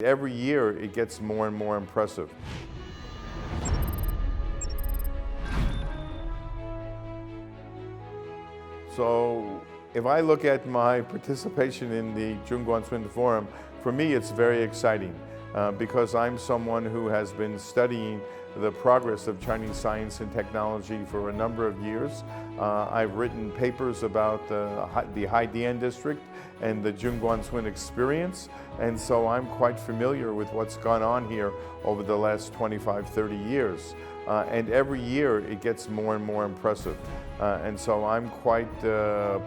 Every year it gets more and more impressive. So if I look at my participation in the Zhongguancun Forum, for me it's very exciting because I'm someone who has been studying the progress of Chinese science and technology for a number of years. I've written papers about the Haidian district and the Zhongguancun experience, and so I'm quite familiar with what's gone on here over the last 25, 30 years. And every year it gets more and more impressive. And so I'm quite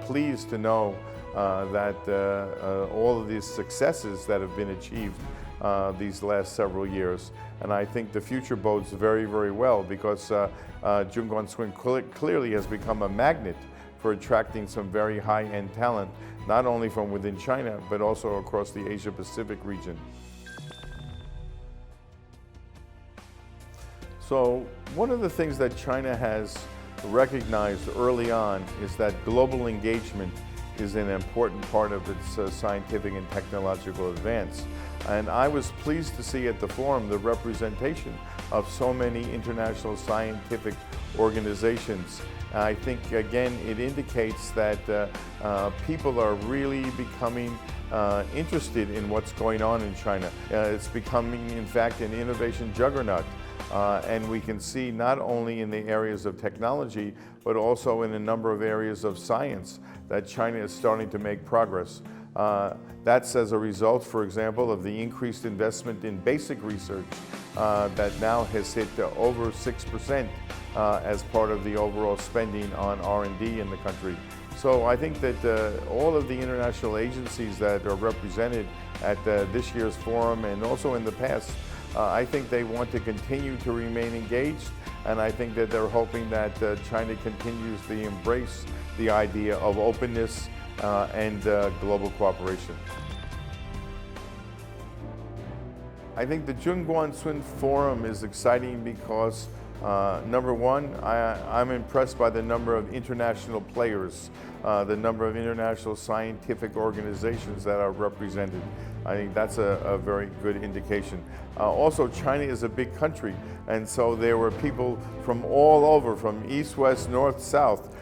pleased to know that all of these successes that have been achieved these last several years. And I think the future bodes very, very well because Zhongguancun clearly has become a magnet for attracting some very high-end talent, not only from within China, but also across the Asia-Pacific region. So one of the things that China has recognized early on is that global engagement is an important part of its scientific and technological advance. And I was pleased to see at the forum the representation of so many international scientific organizations. I think, again, it indicates that people are really becoming interested in what's going on in China. It's becoming, in fact, an innovation juggernaut. And we can see not only in the areas of technology, but also in a number of areas of science that China is starting to make progress. That's as a result, for example, of the increased investment in basic research that now has hit over 6% as part of the overall spending on R&D in the country. So I think that all of the international agencies that are represented at this year's forum and also in the past, I think they want to continue to remain engaged, and I think that they're hoping that China continues to embrace the idea of openness and global cooperation. I think the Zhongguancun Forum is exciting because number one, I'm impressed by the number of international players, the number of international scientific organizations that are represented. I think that's a very good indication. Also, China is a big country, and so there were people from all over, from east, west, north, south,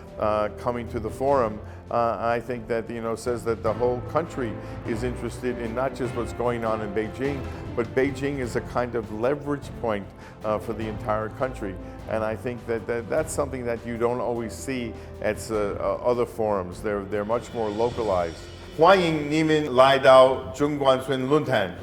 coming to the forum. I think that, says that the whole country is interested in not just what's going on in Beijing, but Beijing is a kind of leverage point for the entire country. And I think that that's something that you don't always see at other forums. They're much more localized. 欢迎你们来到中关村论坛。